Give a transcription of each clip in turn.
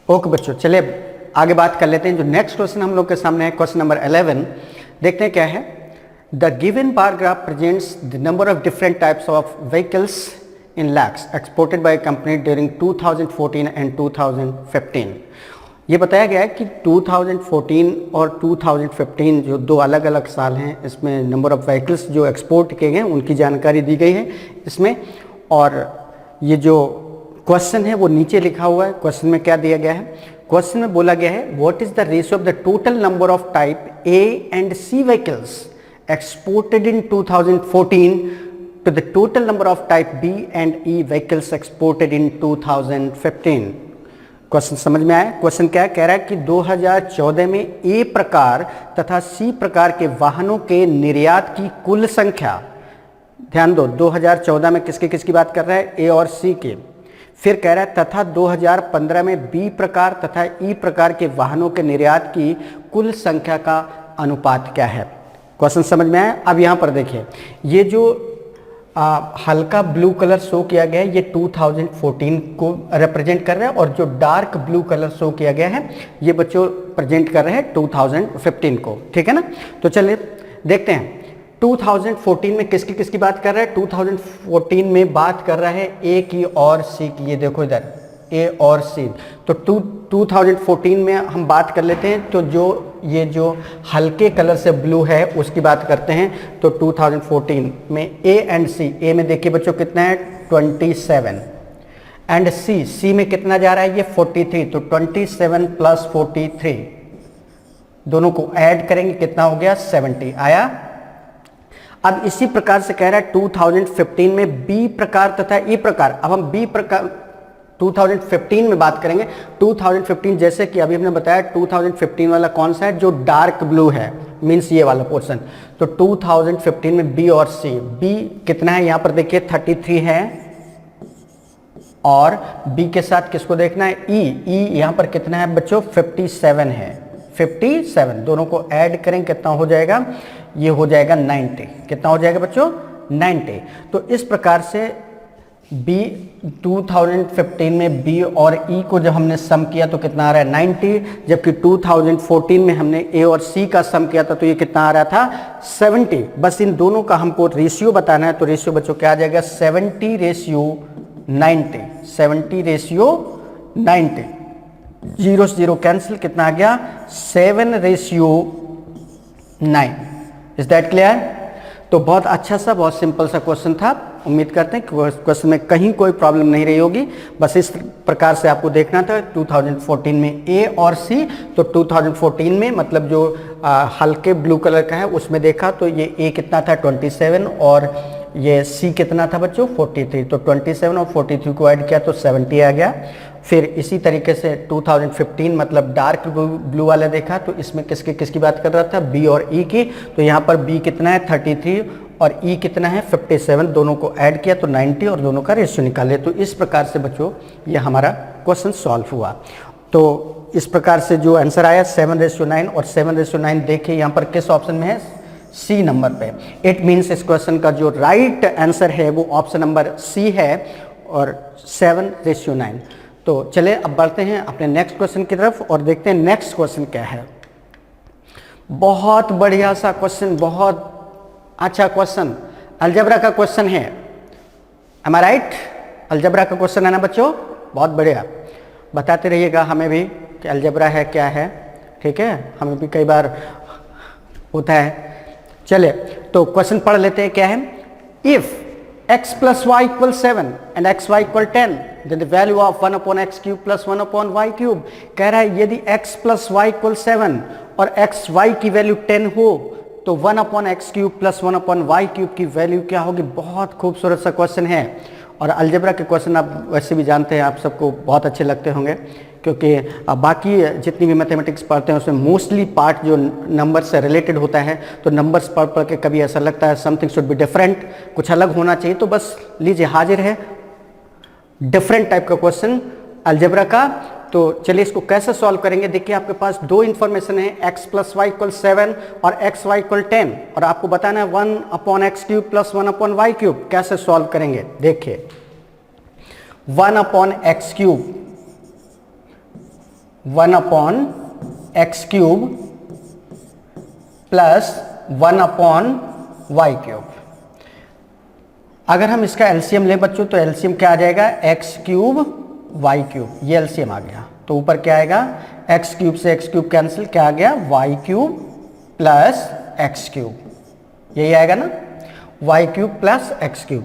Okay बच्चों, चलिए आगे बात कर लेते हैं। जो नेक्स्ट क्वेश्चन हम लोग के सामने है, क्वेश्चन नंबर 11, देखते हैं क्या है। The given bar graph presents the number of different types of vehicles in lakhs exported by company during 2014 and 2015। ये बताया गया है कि 2014 और 2015 जो दो अलग अलग साल हैं, इसमें नंबर ऑफ व्हीकल्स जो एक्सपोर्ट किए गए उनकी जानकारी दी गई है इसमें। और ये जो क्वेश्चन है वो नीचे लिखा हुआ है। क्वेश्चन में क्या दिया गया है? क्वेश्चन में बोला गया है what is the ratio of the total number of type A and C vehicles exported in 2014 to the total number of type B and E vehicles exported in 2015। Question समझ में आया? क्वेश्चन क्या कह रहा है कि 2014 में ए प्रकार तथा सी प्रकार के वाहनों के निर्यात की कुल संख्या, ध्यान दो 2014 में किसकी बात कर रहा है? ए और सी के। फिर कह रहा है तथा 2015 में बी प्रकार तथा ई प्रकार के वाहनों के निर्यात की कुल संख्या का अनुपात क्या है। क्वेश्चन समझ में आया? अब यहाँ पर देखिए, ये जो हल्का ब्लू कलर शो किया गया है ये 2014 को रिप्रेजेंट कर रहा है, और जो डार्क ब्लू कलर शो किया गया है ये बच्चों प्रेजेंट कर रहे हैं 2015 को। ठीक है ना? तो चलिए देखते हैं 2014 में किसकी बात कर रहा है। 2014 में बात कर रहा है ए की और सी की। ये देखो इधर ए और सी। तो 2014 में हम बात कर लेते हैं। तो ये जो हल्के कलर से ब्लू है उसकी बात करते हैं। तो 2014 में ए एंड सी, ए में देखिए बच्चों कितना है 27, एंड सी में कितना जा रहा है ये 43। तो 27 प्लस 43 दोनों को ऐड करेंगे कितना हो गया 70 आया। अब इसी प्रकार से कह रहा है 2015 में बी प्रकार तथा ई प्रकार। अब हम बी प्रकार 2015 में बात करेंगे। 2015 जैसे कि अभी हमने बताया 2015 वाला कौन सा है? जो डार्क ब्लू है, मींस ये वाला पोर्शन। तो 2015 में बी और सी, बी कितना है यहां पर देखिए 33 है, और बी के साथ किसको देखना है? ई यहां पर कितना है बच्चों 57 है, 57 दोनों को ऐड करें कितना हो जाएगा? ये हो जाएगा 90। कितना हो जाएगा बच्चों? 90। तो इस प्रकार से बी 2015 में बी और ई को जब हमने सम किया तो कितना आ रहा है 90, जबकि 2014 में हमने ए और सी का सम किया था तो ये कितना आ रहा था 70। बस इन दोनों का हमको रेशियो बताना है। तो रेशियो बच्चों क्या आ जाएगा 70:90, 70:90। 0 से 0 कैंसिल, कितना आ गया 7:9। Is that clear? तो बहुत अच्छा सा, बहुत सिंपल सा क्वेश्चन था। उम्मीद करते हैं कि क्वेश्चन में कहीं कोई प्रॉब्लम नहीं रही होगी। बस इस प्रकार से आपको देखना था 2014 में ए और सी। तो 2014 में मतलब जो हल्के ब्लू कलर का है उसमें देखा तो ये ए कितना था 27 और ये सी कितना था बच्चों 43। तो 27 और 43 को ऐड किया तो 70 आ गया। फिर इसी तरीके से 2015 मतलब डार्क ब्लू वाला देखा तो इसमें किसकी बात कर रहा था? बी और ई की। तो यहाँ पर बी कितना है 33 और ई कितना है 57, दोनों को ऐड किया तो 90 और दोनों का रेशियो निकाले। तो इस प्रकार से बच्चों ये हमारा क्वेश्चन सॉल्व हुआ। तो इस प्रकार से जो आंसर आया 7:9 और 7:9 देखिए यहाँ पर किस ऑप्शन में है? सी नंबर पे। इट मीन्स इस क्वेश्चन का जो राइट आंसर है वो ऑप्शन नंबर सी है और 7:9। तो चले अब बढ़ते हैं अपने नेक्स्ट क्वेश्चन की तरफ और देखते हैं नेक्स्ट क्वेश्चन क्या है। बहुत बढ़िया सा क्वेश्चन, बहुत अच्छा क्वेश्चन, अलजेब्रा का क्वेश्चन है। एम आई राइट? अलजेब्रा का क्वेश्चन है ना बच्चों? बहुत बढ़िया, बताते रहिएगा हमें भी कि अलजेब्रा है क्या है। ठीक है, हमें भी कई बार होता है। चलिए तो क्वेश्चन पढ़ लेते हैं क्या है। If x plus y equals 7 and xy equal 10 then the value of 1 upon x cube plus 1 upon y cube। कह रहा है यदि x plus y equal 7 और xy की वैल्यू 10 हो तो 1 upon x cube plus 1 upon y cube की value क्या होगी। बहुत खूबसूरत सा क्वेश्चन है और अलजेब्रा के क्वेश्चन आप वैसे भी जानते हैं, आप सबको बहुत अच्छे लगते होंगे क्योंकि बाकी जितनी भी मैथमेटिक्स पढ़ते हैं उसमें मोस्टली पार्ट जो नंबर से रिलेटेड होता है। तो नंबर्स पढ़ के कभी ऐसा लगता है समथिंग शुड बी डिफरेंट, कुछ अलग होना चाहिए। तो बस लीजिए हाजिर है डिफरेंट टाइप का क्वेश्चन अलजेब्रा का। तो चलिए इसको कैसे सॉल्व करेंगे। देखिए आपके पास दो इन्फॉर्मेशन है, x plus y equal 7 और xy equal 10 और आपको बताना है 1 upon x cube plus 1 upon y cube। कैसे सॉल्व करेंगे देखिए 1 upon x cube 1 upon x cube plus 1 upon y cube. अगर हम इसका एलसीएम लें बच्चों तो एलसीएम क्या आ जाएगा, एक्स क्यूब वाई क्यूब, ये एलसीएम आ गया। तो ऊपर क्या आएगा, एक्स क्यूब से एक्स क्यूब कैंसिल, क्या आ गया, y cube plus x cube, यही आएगा ना, y cube plus x cube.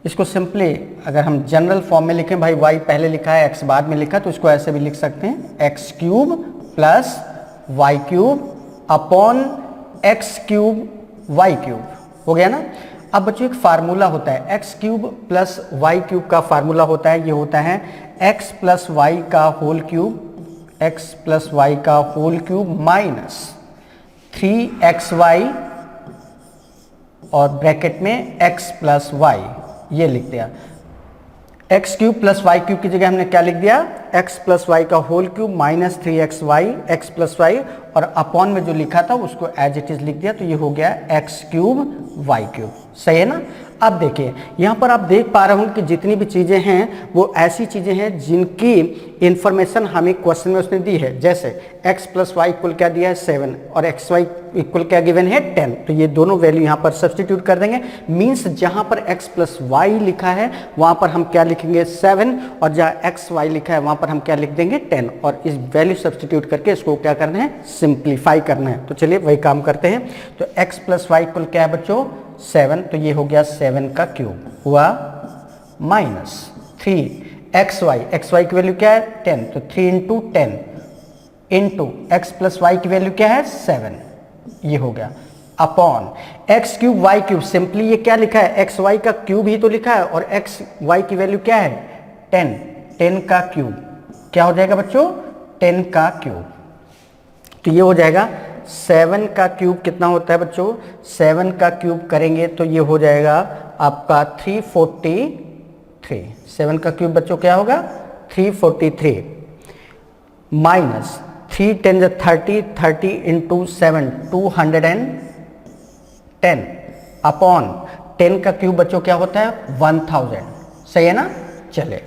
इसको सिंपली अगर हम जनरल फॉर्म में लिखें, भाई वाई पहले लिखा है एक्स बाद में लिखा, तो इसको ऐसे भी लिख सकते हैं, x cube plus y cube upon x cube y cube, हो गया ना। अब बच्चों एक फार्मूला होता है, x cube plus y cube का फार्मूला होता है, ये होता है एक्स प्लस वाई का whole cube, x plus y का होल क्यूब माइनस 3xy और ब्रैकेट में x प्लस वाई, ये लिख दिया। X cube plus y cube की जगह हमने क्या लिख दिया, x प्लस वाई का whole cube minus 3xy x plus y, और अपॉन में जो लिखा था उसको एज इट इज लिख दिया, तो ये हो गया एक्स क्यूब वाई क्यूब, सही है ना। अब देखिए यहाँ पर आप देख पा रहे होंगे कि जितनी भी चीज़ें हैं वो ऐसी चीज़ें हैं जिनकी इंफॉर्मेशन हमें क्वेश्चन में उसने दी है। जैसे x प्लस वाई इक्वल क्या दिया है 7 और एक्स वाई इक्वल क्या गिवन है 10, तो ये दोनों वैल्यू यहाँ पर सब्सटीट्यूट कर देंगे। मीन्स जहाँ पर x प्लस वाई लिखा है वहाँ पर हम क्या लिखेंगे 7, और जहाँ एक्स वाई लिखा है वहाँ पर हम क्या लिख देंगे 10, और इस वैल्यू सब्सटीट्यूट करके इसको क्या करना है, सिंप्लीफाई करना है। तो चलिए वही काम करते हैं। तो x प्लस वाई इक्वल क्या है बच्चों 7, तो ये हो गया 7 का क्यूब हुआ, माइनस 3xy, xy की वैल्यू क्या है 10, तो 3 into 10 into x plus y की वैल्यू क्या है 7, ये हो गया, upon x cube y cube. Simply ये क्या लिखा है, एक्स वाई का क्यूब ही तो लिखा है, और एक्स वाई की वैल्यू क्या है 10, 10 का क्यूब क्या हो जाएगा बच्चों 10 का क्यूब। तो ये हो जाएगा 7 का क्यूब कितना होता है बच्चों, 7 का क्यूब करेंगे तो ये हो जाएगा आपका 343। 7 का क्यूब बच्चों क्या होगा 343, माइनस 3 10 30, 30 इंटू 7 210, अपॉन 10 का क्यूब बच्चों क्या होता है 1000, सही है ना। चले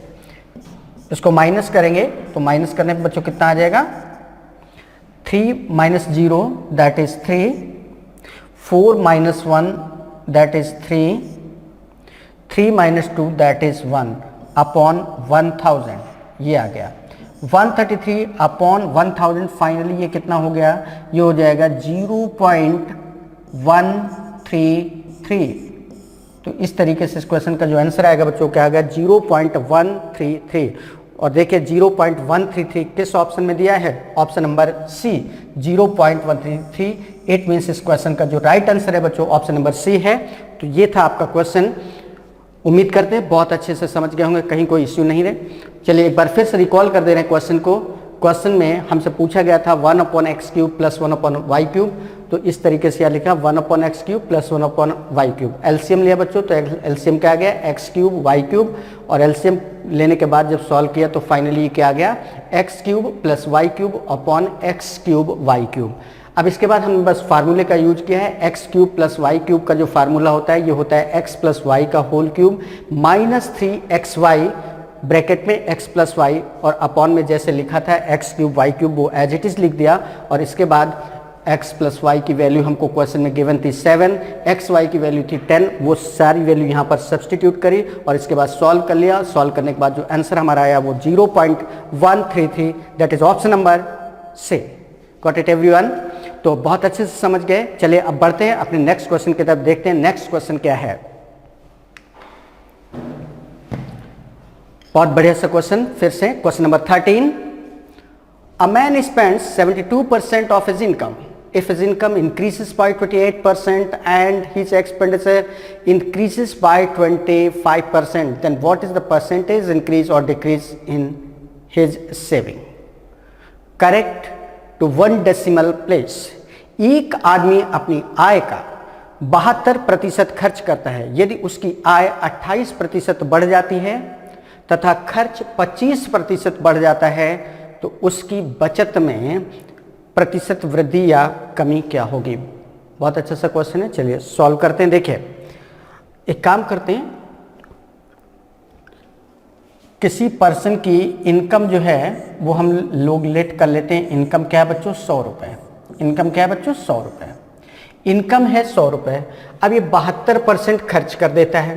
इसको माइनस करेंगे, तो माइनस करने पर बच्चों कितना आ जाएगा, 3 minus 0 that is 3, 4 minus 1 that is 3, 3 minus 2 that is 1 upon 1000, ये आ गया 133 अपॉन 1000। फाइनली ये कितना हो गया, ये हो जाएगा 0.133। तो इस तरीके से इस क्वेश्चन का जो आंसर आएगा बच्चों क्या आएगा 0.133। और देखिए 0.133 किस ऑप्शन में दिया है, option number C 0.133। It means इस क्वेश्चन का जो राइट आंसर है बच्चों ऑप्शन नंबर सी है। तो ये था आपका क्वेश्चन, उम्मीद करते हैं बहुत अच्छे से समझ गए होंगे, कहीं कोई इश्यू नहीं रहे। चलिए एक बार फिर से रिकॉल कर दे रहे हैं क्वेश्चन को। क्वेश्चन में हमसे पूछा गया था 1 upon x cube plus 1 upon y cube, तो इस तरीके से यह लिखा 1 upon x cube plus 1 upon y cube. LCM लिया बच्चों, तो एलसीएम क्या आ गया एक्स क्यूब वाई क्यूब, और एलसीएम लेने के बाद जब सॉल्व किया तो फाइनली क्या आ गया x cube plus y cube upon x cube y cube. अब इसके बाद हम बस फार्मूले का यूज किया है, x cube plus y cube का जो फार्मूला होता है ये होता है एक्स प्लस वाई का whole cube minus 3xy bracket में एक्स प्लस वाई, और अपॉन में जैसे लिखा था एक्स क्यूब वाई क्यूब वो एज इट इज लिख दिया। और इसके बाद एक्स प्लस वाई की वैल्यू हमको क्वेश्चन में गिवन थी 7, एक्स वाई की वैल्यू थी 10, वो सारी वैल्यू यहाँ पर सब्सटीट्यूट करी और इसके बाद सॉल्व कर लिया। सॉल्व करने के बाद जो आंसर हमारा आया वो 0.133, that is option number C. Got it everyone? तो बहुत अच्छे से समझ गए। चलिए अब बढ़ते हैं अपने नेक्स्ट क्वेश्चन की तरफ, देखते हैं नेक्स्ट क्वेश्चन क्या है। बहुत बढ़िया सा क्वेश्चन, फिर से question number 13। A man spends 72% of his income if his income increases by 28% and his expenditure increases by 25%, then what is the percentage increase or decrease in his saving? Correct to 1 decimal place. एक आदमी अपनी आय का 72% खर्च करता है। यदि उसकी आय 28% बढ़ जाती है तथा खर्च 25% बढ़ जाता है तो उसकी बचत में प्रतिशत वृद्धि या कमी क्या होगी? बहुत अच्छा सा क्वेश्चन है, चलिए सॉल्व करते हैं। देखिए एक काम करते हैं, किसी पर्सन की इनकम जो है वो हम लोग लेट कर लेते हैं, इनकम क्या है बच्चों 100 रुपये। इनकम क्या है बच्चों 100 रुपये। इनकम है 100 रुपये, अब ये 72% खर्च कर देता है।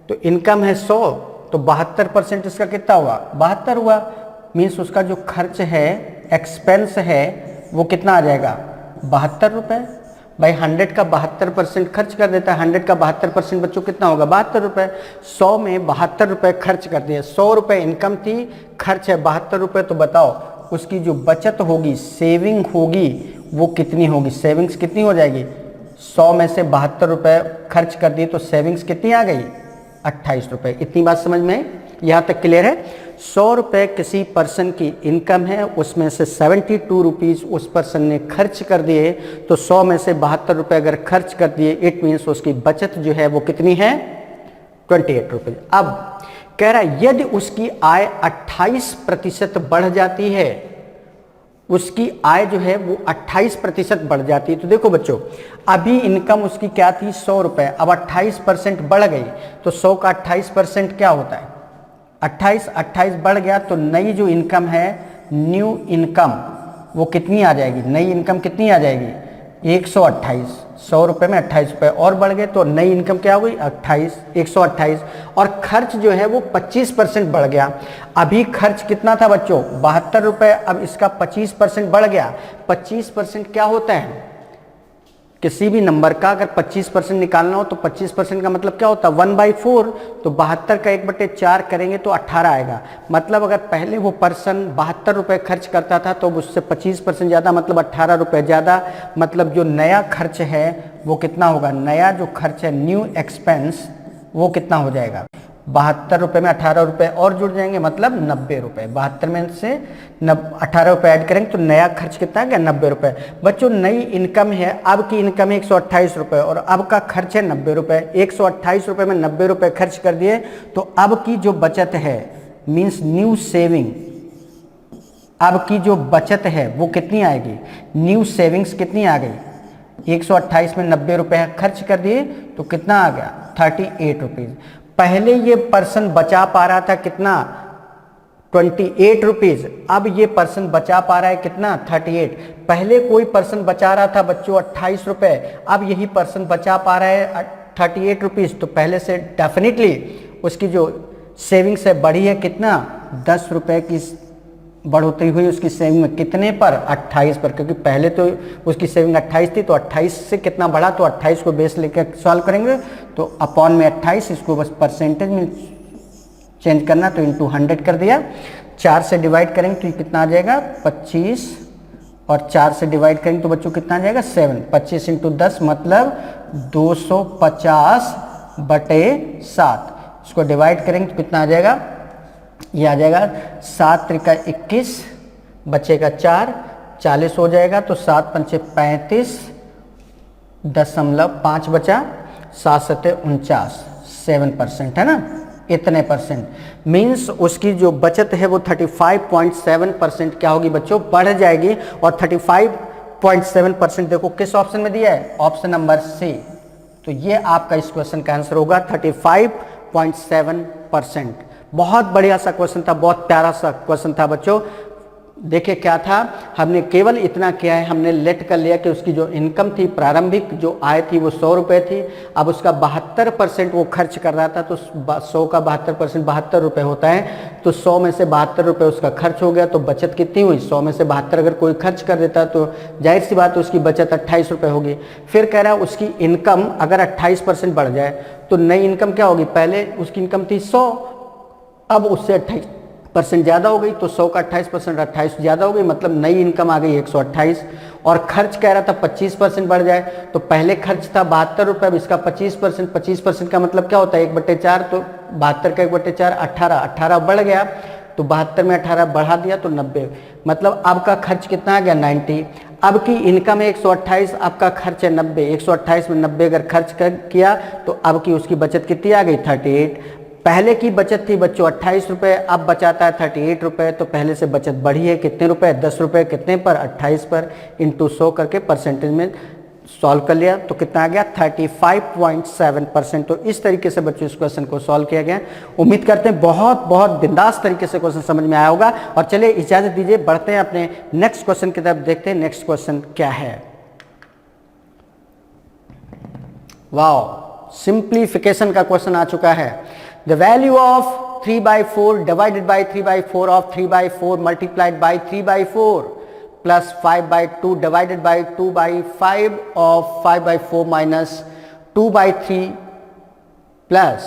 तो इनकम है 100, तो 72% इसका कितना हुआ 72 हुआ। मीन्स उसका जो खर्च है, एक्सपेंस है, वो कितना आ जाएगा 72 रुपये। भाई 100 का 72% खर्च कर देता है, 100 का 72% बच्चों कितना होगा 72 रुपये। 100 में 72 रुपये खर्च कर दिए, 100 रुपये इनकम थी, खर्च है 72 रुपये। तो बताओ उसकी जो बचत होगी, सेविंग होगी, वो कितनी होगी, सेविंग्स कितनी हो जाएगी। 100 में से 72 रुपये खर्च कर दिए तो सेविंग्स कितनी आ गई 28 रुपये। इतनी बात समझ में आई, यहाँ तक क्लियर है। 100 रुपये किसी पर्सन की इनकम है, उसमें से 72 रुपीज़ उस पर्सन ने खर्च कर दिए, तो 100 में से 72 रुपये अगर खर्च कर दिए, इट मीन्स उसकी बचत जो है वो कितनी है 28 रुपये। अब कह रहा है यदि उसकी आय 28% बढ़ जाती है, उसकी आय जो है वो 28% बढ़ जाती है। तो देखो बच्चों, अभी इनकम उसकी क्या थी 100 रुपये, अब 28% बढ़ गई, तो 100 का 28% क्या होता है 28 बढ़ गया, तो नई जो इनकम है, न्यू इनकम, वो कितनी आ जाएगी, नई इनकम कितनी आ जाएगी 128। 100 रुपये में 28 रुपये और बढ़ गए, तो नई इनकम क्या हो गई 128। और खर्च जो है वो 25% बढ़ गया। अभी खर्च कितना था बच्चों 72 रुपये, अब इसका 25% बढ़ गया। 25% क्या होता है, किसी भी नंबर का अगर 25% निकालना हो तो 25% का मतलब क्या होता है 1/4। तो 72 का 1/4 करेंगे तो 18 आएगा। मतलब अगर पहले वो पर्सन 72 रुपये खर्च करता था तो उससे 25% ज़्यादा, मतलब 18 रुपये ज़्यादा। मतलब जो नया खर्च है वो कितना होगा, नया जो खर्च है, न्यू एक्सपेंस, वो कितना हो जाएगा 72 रुपये में 18 रुपये और जुड़ जाएंगे, मतलब 90 रुपये। 72 में से 18 रुपये ऐड करेंगे तो नया खर्च कितना आ गया 90 रुपये। बच्चों नई इनकम है, अब की इनकम है 128 रुपये और अब का खर्च है 90 रुपये। 128 रुपये में 90 रुपये खर्च कर दिए, तो अब की जो बचत है, मीन्स न्यू सेविंग, अब की जो बचत है वो कितनी आएगी, न्यू सेविंग्स कितनी आ गई। 128 में 90 रुपये खर्च कर दिए तो कितना आ गया 38 रुपीज़। पहले ये पर्सन बचा पा रहा था कितना 28 रुपीज़, अब ये पर्सन बचा पा रहा है कितना 38। पहले कोई पर्सन बचा रहा था बच्चों 28 रुपये, अब यही पर्सन बचा पा रहा है 38 रुपीज़। तो पहले से डेफिनेटली उसकी जो सेविंग्स है बढ़ी है कितना 10 रुपये की बढ़ोतरी हुई उसकी सेविंग में, कितने पर 28 पर, क्योंकि पहले तो उसकी सेविंग 28 थी, तो 28 से कितना बढ़ा, तो 28 को बेस लेकर सॉल्व करेंगे तो अपॉन में 28, इसको बस परसेंटेज में चेंज करना, तो इंटू 100 कर दिया। 4 से डिवाइड करेंगे तो कितना आ जाएगा 25, और 4 से डिवाइड करेंगे तो बच्चों कितना आ जाएगा 7। 25 इंटू 10 मतलब 250/7। इसको डिवाइड करेंगे तो कितना आ जाएगा, ये आ जाएगा 7 त्रिका 21, बचेगा 4, 40 हो जाएगा, तो 7 पंचे 35.5 बचा, 7 सत्ते 49, 7% है ना, इतने परसेंट। मीन्स उसकी जो बचत है वो 35.7% क्या होगी बच्चों बढ़ जाएगी। और 35.7% देखो किस ऑप्शन में दिया है, ऑप्शन नंबर सी। तो ये आपका इस क्वेश्चन का आंसर होगा 35.7%। बहुत बढ़िया सा क्वेश्चन था, बहुत प्यारा सा क्वेश्चन था बच्चों। देखिए क्या था, हमने केवल इतना किया है, हमने लेट कर लिया कि उसकी जो इनकम थी, प्रारंभिक जो आय थी वो 100 रुपये थी। अब उसका 72% वो खर्च कर रहा था, तो 100 का 72% 72 रुपये होता है, तो 100 में से 72 रुपये उसका खर्च हो गया, तो बचत कितनी हुई 100 में से 72 अगर कोई खर्च कर देता तो जाहिर सी बात है उसकी बचत 28 रुपये होगी। फिर कह रहा है उसकी इनकम अगर 28% बढ़ जाए तो नई इनकम क्या होगी, पहले उसकी इनकम थी 100, अब उससे 28% ज़्यादा हो गई, तो 100 का 28% 28 ज़्यादा हो गई, मतलब नई इनकम आ गई 128। और खर्च कह रहा था 25% बढ़ जाए, तो पहले खर्च था 72 रुपये, अब इसका 25%, 25% का मतलब क्या होता है 1/4, तो 72 का 1/4 18 बढ़ गया, तो 72 में 18 बढ़ा दिया तो 90, मतलब अब का खर्च कितना आ गया 90। अब की इनकम है 128, आपका खर्च है 90, 128 में 90 अगर खर्च किया तो अब की उसकी बचत कितनी आ गई 38। पहले की बचत थी बच्चों 28 रुपये, अब बचाता है 38 रुपये, तो पहले से बचत बढ़ी है कितने रुपए 10 रुपये, कितने पर 28 पर, इंटू 100 करके परसेंटेज में सॉल्व कर लिया तो कितना आ गया 35.7%। तो इस तरीके से बच्चों इस क्वेश्चन को सॉल्व किया गया। उम्मीद करते हैं बहुत बहुत बिंदास तरीके से क्वेश्चन समझ में आया होगा। और चलिए इजाजत दीजिए, बढ़ते हैं अपने नेक्स्ट क्वेश्चन की तरफ, देखते हैं नेक्स्ट क्वेश्चन क्या है। वाओ, सिंप्लीफिकेशन का क्वेश्चन आ चुका है। The value of 3/4 divided by 3/4 of 3/4 multiplied by 3/4 plus 5/2 divided by 2/5 of 5/4 minus 2/3 plus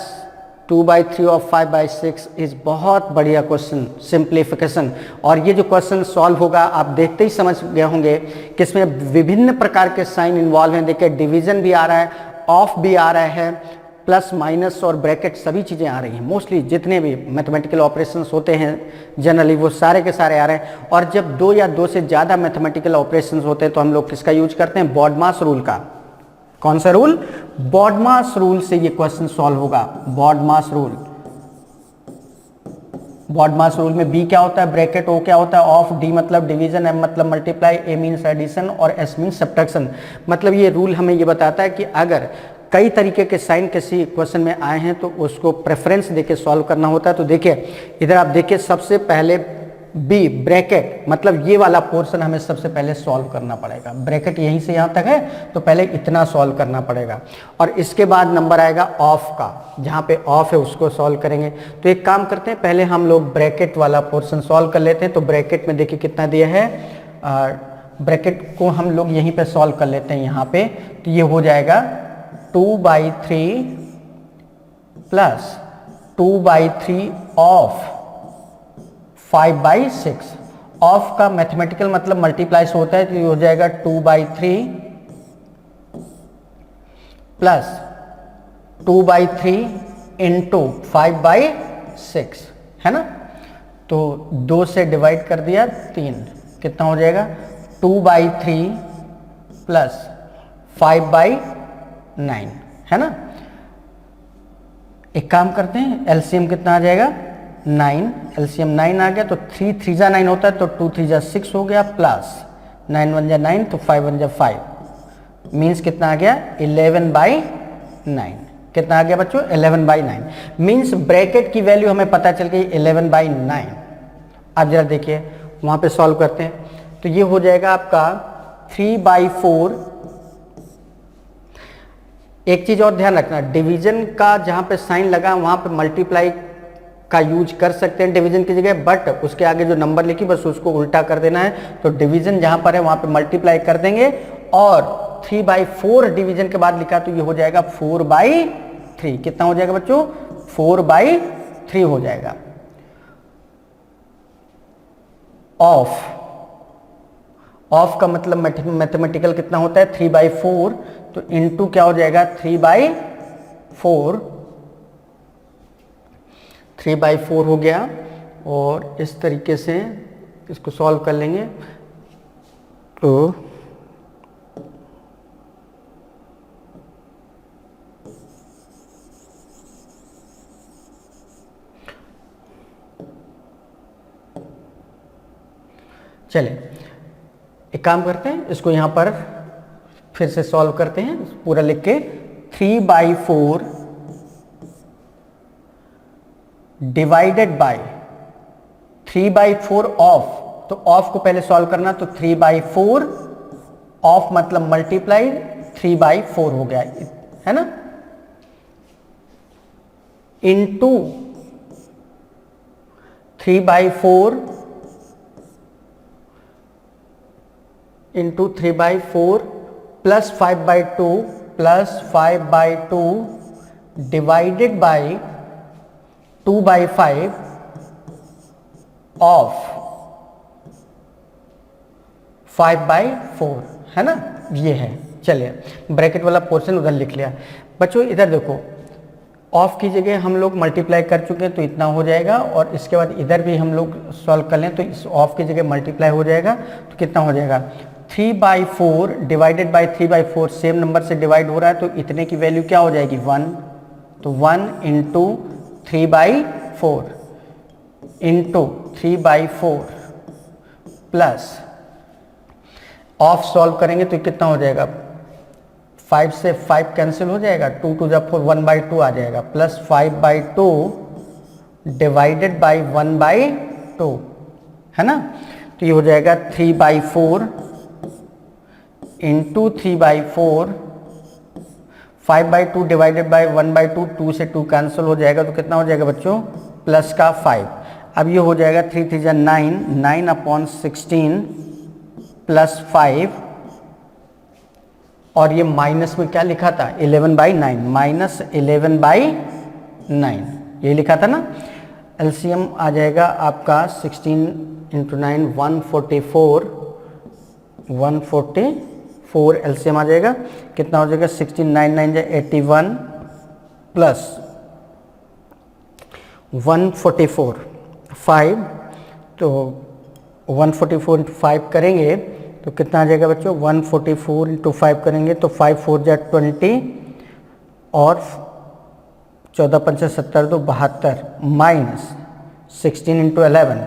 2/3 of 5/6 is बहुत बढ़िया क्वेश्चन, सिंप्लीफिकेशन। और ये जो क्वेश्चन सॉल्व होगा आप देखते ही समझ गए होंगे कि इसमें विभिन्न प्रकार के साइन इन्वॉल्व हैं। देखिए डिवीजन भी आ रहा है, ऑफ भी आ रहा है, प्लस माइनस और ब्रैकेट सभी चीज़ें आ रही हैं। मोस्टली जितने भी मैथमेटिकल ऑपरेशंस होते हैं जनरली वो सारे के सारे आ रहे हैं। और जब दो या दो से ज़्यादा मैथमेटिकल ऑपरेशंस होते हैं तो हम लोग किसका यूज करते हैं, बॉडमास रूल का। कौन सा रूल, बॉडमास रूल से ये क्वेश्चन सॉल्व होगा। बॉडमास रूल, बॉडमास रूल में बी क्या होता है, ब्रैकेट, ओ क्या होता है ऑफ, डी मतलब डिवीजन, एम मतलब मल्टीप्लाई, ए मीन्स एडिशन और एस मीन्स सब्ट्रैक्शन। मतलब ये रूल हमें ये बताता है कि अगर कई तरीके के साइन किसी क्वेश्चन में आए हैं तो उसको प्रेफरेंस देके सॉल्व करना होता है। तो देखिए इधर आप देखिए, सबसे पहले बी ब्रैकेट मतलब ये वाला पोर्शन हमें सबसे पहले सॉल्व करना पड़ेगा। ब्रैकेट यहीं से यहाँ तक है तो पहले इतना सॉल्व करना पड़ेगा। और इसके बाद नंबर आएगा ऑफ का, जहाँ पे ऑफ है उसको सॉल्व करेंगे। तो एक काम करते हैं, पहले हम लोग ब्रैकेट वाला पोर्शन सॉल्व कर लेते हैं। तो ब्रैकेट में देखिए कितना दिया है, ब्रैकेट को हम लोग यहीं पे सॉल्व कर लेते हैं यहाँ पे। तो ये हो जाएगा 2/3 प्लस 2/3 ऑफ 5/6। ऑफ का मैथमेटिकल मतलब मल्टीप्लाई से होता है, तो ये हो जाएगा 2/3 प्लस 2/3 इंटू 5/6, है ना। तो 2 से डिवाइड कर दिया 3, कितना हो जाएगा 2/3 प्लस 5/9, है ना। एक काम करते हैं, एलसीएम कितना आ जाएगा 9, एलसीएम 9 आ गया। तो 3 3 जा 9 होता है, तो 2 3 जा 6 हो गया, प्लस 9 1 जा 9, तो 5 1 जा 5, मीन्स कितना आ गया 11/9। कितना आ गया बच्चों 11/9। मीन्स ब्रैकेट की वैल्यू हमें पता चल गई 11/9। अब जरा देखिए वहां पे सॉल्व करते हैं। तो ये हो जाएगा आपका 3/4। एक चीज और ध्यान रखना, डिवीजन का जहां पे साइन लगा वहां पे मल्टीप्लाई का यूज कर सकते हैं डिवीजन की जगह, बट उसके आगे जो नंबर लिखी बस उसको उल्टा कर देना है। तो डिवीजन जहां पर है वहां पे मल्टीप्लाई कर देंगे, और 3/4 डिवीजन के बाद लिखा तो ये हो जाएगा 4/3। कितना हो जाएगा बच्चों 4/3 हो जाएगा। ऑफ का मतलब मैथमेटिकल कितना होता है 3/4, तो इनटू क्या हो जाएगा 3/4, 3/4 हो गया। और इस तरीके से इसको सॉल्व कर लेंगे। तो चलिए एक काम करते हैं, इसको यहां पर फिर से सॉल्व करते हैं पूरा लिख के। 3/4 डिवाइडेड बाय 3/4 ऑफ, तो ऑफ को पहले सॉल्व करना, तो 3/4 ऑफ मतलब मल्टीप्लाई 3/4 हो गया, है ना, into 3/4 into 3/4 plus 5/2 plus 5/2 divided by 2/5 of 5/4, है ना, ये है। चलिए ब्रैकेट वाला पोर्शन उधर लिख लिया। बच्चों इधर देखो, ऑफ की जगह हम लोग मल्टीप्लाई कर चुके हैं तो इतना हो जाएगा, और इसके बाद इधर भी हम लोग सॉल्व कर लें तो इस ऑफ की जगह मल्टीप्लाई हो जाएगा, तो कितना हो जाएगा 3/4 डिवाइडेड बाई 3/4 सेम नंबर से डिवाइड हो रहा है, तो इतने की वैल्यू क्या हो जाएगी 1, तो 1 into 3/4 into 3/4 plus of solve करेंगे तो कितना हो जाएगा 5 से 5 कैंसिल हो जाएगा, 2 टू द 4 1/2 आ जाएगा, प्लस 5/2 डिवाइडेड बाई 1/2 है ना। तो ये हो जाएगा 3/4 इंटू 3/4, 5/2 डिवाइडेड बाई 1/2, 2 से 2 कैंसिल हो जाएगा, तो कितना हो जाएगा बच्चों, प्लस का 5। अब ये हो जाएगा 3 3 9, 9/16 प्लस 5, और ये माइनस में क्या लिखा था, 11/9, माइनस 11/9 ये लिखा था ना। एलसीएम आ जाएगा आपका 16 इंटू 9 144, 144 एलसीएम आ जाएगा, कितना हो जाएगा 16 9 9 81 प्लस 144 5, तो 144 इंटू 5 करेंगे तो कितना आ जाएगा बच्चों, 144 इंटू 5 करेंगे तो 5 4 जा 20 और 14 5 70 तो 72 माइनस 16 इंटू 11,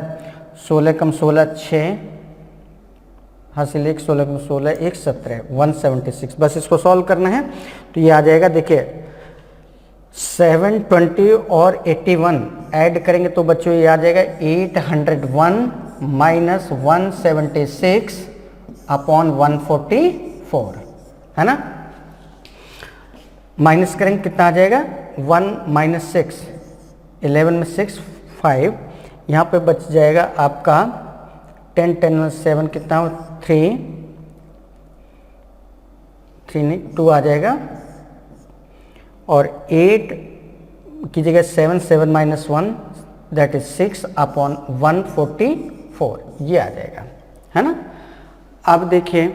16 कम 16 6 हासिल 1, 16 कम 16 1 17 176। बस इसको सॉल्व करना है। तो ये आ जाएगा, देखिए 720 और 81 ऐड करेंगे तो बच्चों ये आ जाएगा 801 माइनस 176 अपॉन 144 है ना। माइनस करेंगे कितना आ जाएगा, 1 माइनस 6, 11 में 6 5, यहाँ पे बच जाएगा आपका 10 10 में 7 कितना हो 3 नहीं 2 आ जाएगा, और 8 की जगह 7 7 माइनस 1 दैट इज 6 अपॉन 144 ये आ जाएगा है ना। अब देखिए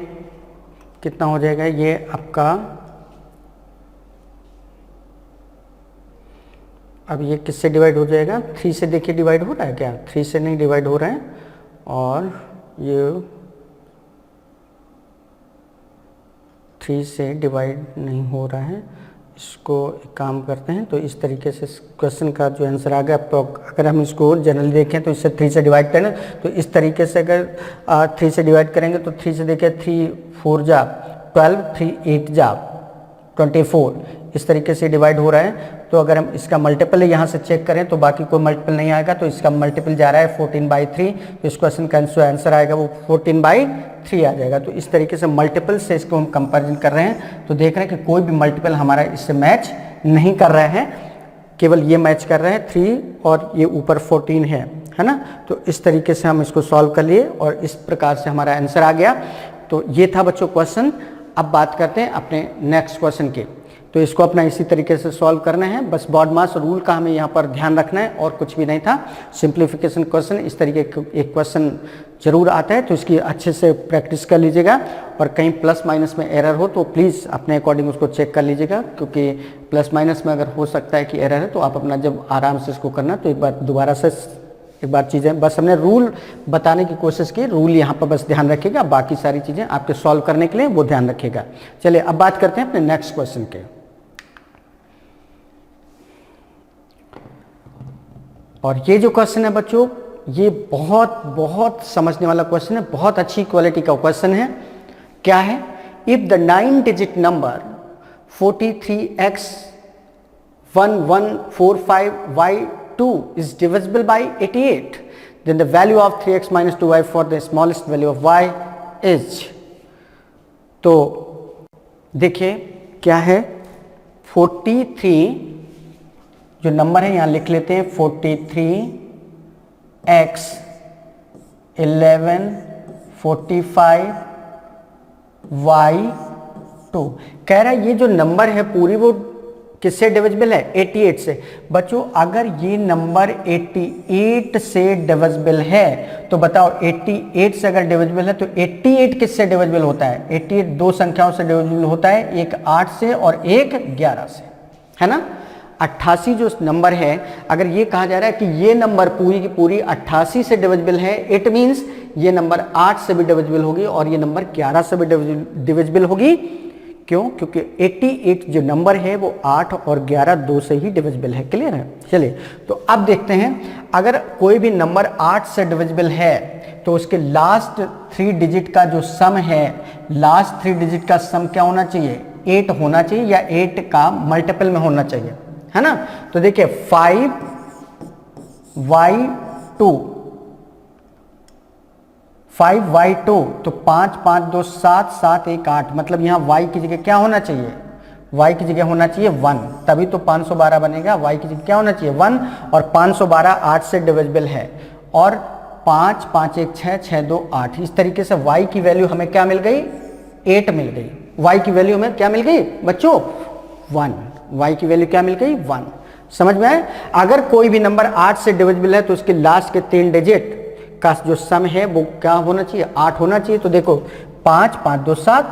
कितना हो जाएगा ये आपका, अब ये किससे डिवाइड हो जाएगा, 3 से देखिए डिवाइड हो रहा है क्या, 3 से नहीं डिवाइड हो रहा है, और ये 3 से डिवाइड नहीं हो रहा है। इसको एक काम करते हैं, तो इस तरीके से क्वेश्चन का जो आंसर आ गया, अगर हम इसको जनरली देखें तो इससे 3 से डिवाइड करें, तो इस तरीके से अगर 3 से डिवाइड करेंगे तो 3 से देखिए 3 4 जा 12, 3 8 जा 24, इस तरीके से डिवाइड हो रहा है। तो अगर हम इसका मल्टीपल यहाँ से चेक करें तो बाकी कोई मल्टीपल नहीं आएगा, तो इसका मल्टीपल जा रहा है 14/3, तो इस क्वेश्चन का आंसर आएगा वो 14/3 आ जाएगा। तो इस तरीके से मल्टीपल से इसको हम कंपैरिजन कर रहे हैं, तो देख रहे हैं कि कोई भी मल्टीपल हमारा इससे मैच नहीं कर रहा है, केवल ये मैच कर रहा है 3 और ये ऊपर 14 है ना। तो इस तरीके से हम इसको सॉल्व कर लिए और इस प्रकार से हमारा आंसर आ गया। तो ये था बच्चों क्वेश्चन। अब बात करते हैं अपने नेक्स्ट क्वेश्चन की। तो इसको अपना इसी तरीके से सॉल्व करना है, बस BODMAS रूल का हमें यहाँ पर ध्यान रखना है और कुछ भी नहीं था। सिंप्लीफिकेशन क्वेश्चन इस तरीके एक क्वेश्चन जरूर आता है, तो इसकी अच्छे से प्रैक्टिस कर लीजिएगा, और कहीं प्लस माइनस में एरर हो तो प्लीज़ अपने अकॉर्डिंग उसको चेक कर लीजिएगा, क्योंकि प्लस माइनस में अगर हो सकता है कि एरर है तो आप अपना जब आराम से इसको करना, तो एक बार दोबारा से एक बार चीज़ें, बस हमने रूल बताने की कोशिश की, रूल यहाँ पर बस ध्यान रखिएगा, बाकी सारी चीज़ें आपके सॉल्व करने के लिए वो ध्यान रखिएगा। चलिए अब बात करते हैं अपने नेक्स्ट क्वेश्चन के। और ये जो क्वेश्चन है बच्चों, ये बहुत बहुत समझने वाला क्वेश्चन है, बहुत अच्छी क्वालिटी का क्वेश्चन है। क्या है, if the 9 digit number 43x1145y2 is divisible by 88, then the value of 3x minus 2y for the smallest value of y is। तो देखिए क्या है, 43 जो नंबर है यहाँ लिख लेते हैं, 43x 1145y2 कह रहा है ये जो नंबर है पूरी वो किससे डिविजिबल है, 88 से। बच्चों अगर ये नंबर 88 से डिविजिबल है तो बताओ 88 से अगर डिविजिबल है तो 88 किससे डिविजिबल होता है, 88 दो संख्याओं से डिविजिबल होता है, एक 8 से और एक 11 से, है ना। 88 जो नंबर है, अगर ये कहा जा रहा है कि ये नंबर पूरी की पूरी 88 से डिविजिबल है, इट मींस ये नंबर 8 से भी डिविजिबल होगी और ये नंबर 11 से भी डिविजिबल होगी। क्यों, क्योंकि 88 जो नंबर है वो 8 और 11 दो से ही डिविजिबल है। क्लियर है। चलिए तो अब देखते हैं, अगर कोई भी नंबर 8 से डिविजिबल है तो उसके लास्ट 3 डिजिट का जो सम है, लास्ट 3 डिजिट का सम क्या होना चाहिए, 8 होना चाहिए या 8 का मल्टीपल में होना चाहिए, है ना। तो देखिए 5y2 तो 5 5 2 7 7 1 8, मतलब यहाँ y की जगह क्या होना चाहिए, y की जगह होना चाहिए 1, तभी तो 512 बनेगा। y की जगह क्या होना चाहिए 1, और 512 8 से डिविजिबल है, और 5 5 1 6 6 2 8। इस तरीके से y की वैल्यू हमें क्या मिल गई, 8 मिल गई। y की वैल्यू हमें क्या मिल गई बच्चों, 1। y की वैल्यू क्या मिल गई, 1। समझ में आए। अगर कोई भी नंबर 8 से डिविजिबल है तो उसके लास्ट के 3 डिजिट का जो सम है वो क्या होना चाहिए, 8 होना चाहिए। तो देखो 5 5 2 7,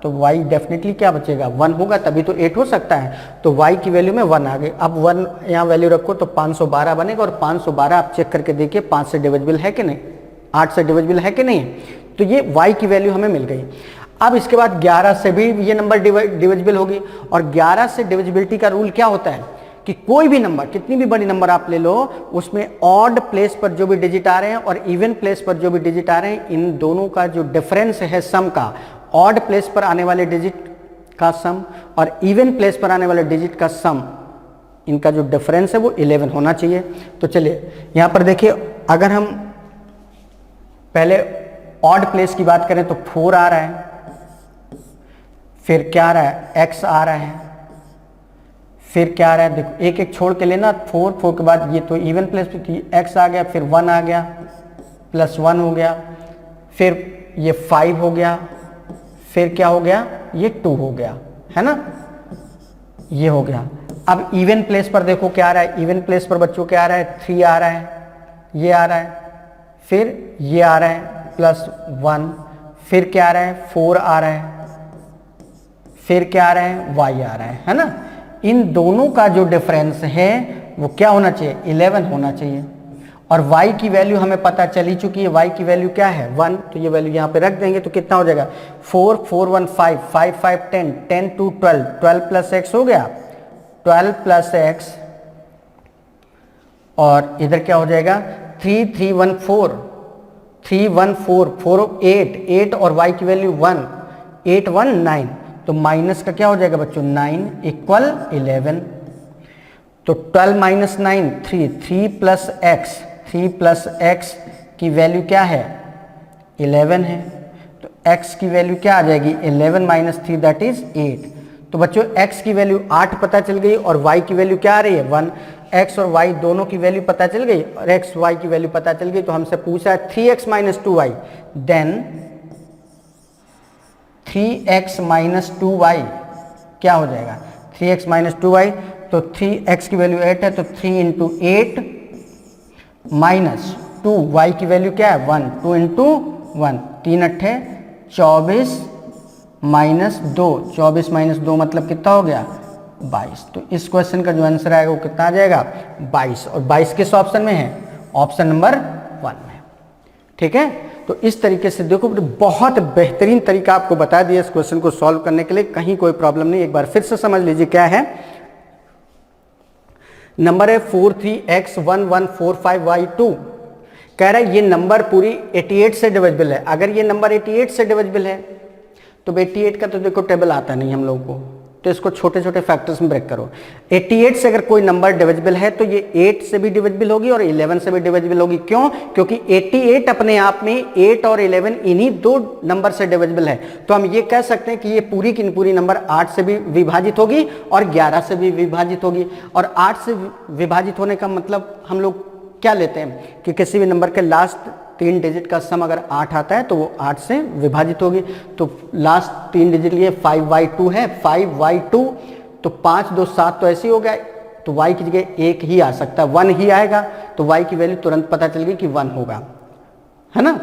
तो y डेफिनेटली क्या बचेगा, 1 होगा, तभी तो 8 हो सकता है। तो y की वैल्यू में 1 आ गई। अब 1 यहाँ वैल्यू रखो तो 512 बनेगा, और 512 आप चेक करके देखिए 5 से डिविजिबल है कि नहीं, 8 से डिविजिबल है कि नहीं। तो ये y की वैल्यू हमें मिल गई। अब इसके बाद 11 से भी ये नंबर डिविजिबल होगी, और 11 से डिविजिबिलिटी का रूल क्या होता है कि कोई भी नंबर, कितनी भी बड़ी नंबर आप ले लो, उसमें ऑड प्लेस पर जो भी डिजिट आ रहे हैं और इवन प्लेस पर जो भी डिजिट आ रहे हैं, इन दोनों का जो डिफरेंस है सम का, ऑड प्लेस पर आने वाले डिजिट का सम और इवन प्लेस पर आने वाले डिजिट का सम, इनका जो डिफरेंस है वो 11 होना चाहिए। तो चलिए यहां पर देखिए, अगर हम पहले ऑड प्लेस की बात करें तो 4 आ रहा है, फिर क्या आ रहा है, x आ रहा है, फिर क्या आ रहा है, देखो एक एक छोड़ के लेना, 4 4 के बाद ये तो इवन प्लेस पे x आ गया, फिर 1 आ गया, +1 हो गया, फिर ये 5 हो गया, फिर क्या हो गया, ये 2 हो गया, है ना, ये हो गया। अब इवन प्लेस पर देखो क्या आ रहा है, इवन प्लेस पर बच्चों क्या आ रहा है, 3 आ रहा है, ये आ रहा है, फिर ये आ रहा है +1, फिर क्या आ रहा है, 4 आ रहा है, फिर क्या आ रहा है, y आ रहा है ना। इन दोनों का जो डिफरेंस है वो क्या होना चाहिए, 11 होना चाहिए। और y की वैल्यू हमें पता चली चुकी है, y की वैल्यू क्या है, 1, तो ये वैल्यू यहाँ पे रख देंगे तो कितना हो जाएगा, 4 4 1 5 5 5 10 10 2 12 12 प्लस x हो गया, 12 प्लस x, और इधर क्या हो जाएगा, 3 3 1 4 3 1 4 4 8 8, और y की वैल्यू 1 8 1 9, तो माइनस का क्या हो जाएगा बच्चों, 9 इक्वल 11। तो 12 minus 9 3 3 plus x, 3 plus x की वैल्यू क्या है, 11 है। तो x की वैल्यू क्या आ जाएगी, 11 माइनस 3 दैट इज 8। तो बच्चों x की वैल्यू 8 पता चल गई, और y की वैल्यू क्या आ रही है, 1। x और y दोनों की वैल्यू पता चल गई, और x y की वैल्यू पता चल गई। तो हमसे पूछा है 3x minus 2y, then 3x minus 2y क्या हो जाएगा, 3x माइनस 2y, तो 3x की वैल्यू 8 है, तो 3 इंटू 8 माइनस 2, y की वैल्यू क्या है 1, 2 इंटू 1, 3 अट्ठे 24 माइनस 2, 24 माइनस 2 मतलब कितना हो गया, 22। तो इस क्वेश्चन का जो आंसर आएगा वो कितना आ जाएगा, 22, और 22 किस ऑप्शन में है, ऑप्शन नंबर 1 में। ठीक है, तो इस तरीके से देखो, बहुत बेहतरीन तरीका आपको बता दिया इस क्वेश्चन को सॉल्व करने के लिए, कहीं कोई प्रॉब्लम नहीं। एक बार फिर से समझ लीजिए क्या है, नंबर है 43x1145y2, कह रहा है ये नंबर पूरी 88 से डिविजिबल है। अगर ये नंबर 88 से डिविजिबल है तो 88 का तो देखो टेबल आता नहीं हम लोगों को, तो इसको छोटे छोटे फैक्टर्स में ब्रेक करो। 88 से अगर कोई नंबर डिविजिबल है तो ये 8 से भी डिविजिबल होगी और 11 से भी डिविजिबल होगी। क्यों, क्योंकि 88 अपने आप में 8 और 11 इन्हीं दो नंबर से डिविजिबल है। तो हम ये कह सकते हैं कि ये पूरी की पूरी नंबर 8 से भी विभाजित होगी और 11 से भी विभाजित होगी। और 8 से विभाजित होने का मतलब हम लोग क्या लेते हैं कि किसी भी नंबर के लास्ट 3 डिजिट का सम अगर 8 आता है तो वो 8 से विभाजित होगी। तो लास्ट 3 डिजिट लिए 5y2 है, 5y2, तो 5 2 7 तो ऐसे ही हो गया, तो y की जगह 1 ही आ सकता है, 1 ही आएगा, तो y की वैल्यू तुरंत पता चल गई कि 1 होगा, है ना।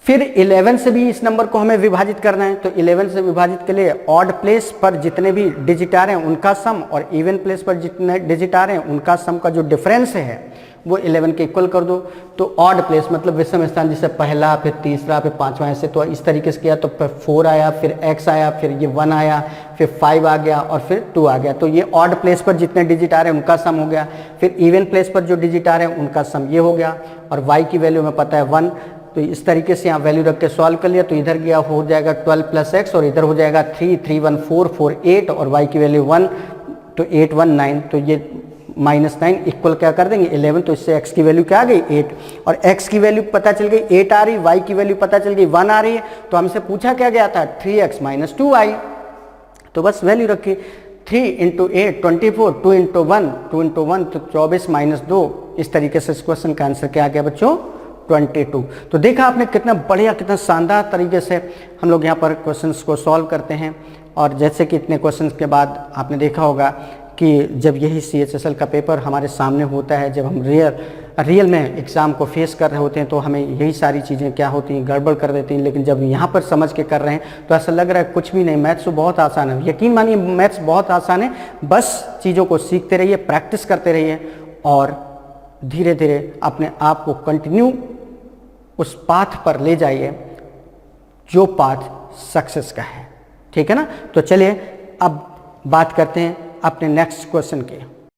फिर 11 से भी इस नंबर को हमें विभाजित करना है, तो 11 से विभाजित के लिए ऑड प्लेस पर जितने भी डिजिट आ रहे हैं उनका सम और इवन प्लेस पर जितने डिजिट आ रहे हैं उनका सम का जो डिफरेंस है वो 11 के इक्वल कर दो। तो ऑड प्लेस मतलब विषम स्थान, जैसे पहला फिर तीसरा फिर पांचवा, ऐसे तो इस तरीके से किया, तो फिर 4 आया, फिर x आया, फिर ये 1 आया, फिर 5 आ गया और फिर 2 आ गया। तो ये ऑड प्लेस पर जितने डिजिट आ रहे हैं उनका सम हो गया। फिर इवन प्लेस पर जो डिजिट आ रहे हैं उनका सम ये हो गया, और y की वैल्यू हमें पता है 1, तो इस तरीके से यहाँ वैल्यू रख के सॉल्व कर लिया, तो इधर गया हो जाएगा 12 प्लस एक्स और इधर हो जाएगा 3, 3 1 4 4 8 और y की वैल्यू 1 तो 8 1 9, तो ये -9 इक्वल क्या कर देंगे 11, तो इससे x की वैल्यू क्या आ गई 8 और x की वैल्यू पता चल गई 8 आ रही, y की वैल्यू पता चल गई 1 आ रही है, तो हमसे पूछा क्या गया था 3x - 2y, तो बस वैल्यू रखी 3 × 8 24, 2 × 1 2 × 1 तो 24 - 2, इस तरीके से इस क्वेश्चन का आंसर क्या आ गया बच्चों 22। तो देखा आपने कितना बढ़िया कितना शानदार तरीके से हम लोग यहाँ पर क्वेश्चंस को सॉल्व करते हैं। और जैसे कि इतने क्वेश्चंस के बाद आपने देखा होगा कि जब यही CHSL का पेपर हमारे सामने होता है, जब हम रियल में एग्ज़ाम को फेस कर रहे होते हैं, तो हमें यही सारी चीज़ें क्या होती हैं गड़बड़ कर देती हैं, लेकिन जब यहाँ पर समझ के कर रहे हैं तो ऐसा लग रहा है कुछ भी नहीं, मैथ्स तो बहुत आसान है। यकीन मानिए मैथ्स बहुत आसान है, बस चीज़ों को सीखते रहिए, प्रैक्टिस करते रहिए और धीरे धीरे अपने आप को कंटिन्यू उस पाथ पर ले जाइए जो पाथ सक्सेस का है। ठीक है ना, तो चलिए अब बात करते हैं अपने नेक्स्ट क्वेश्चन की।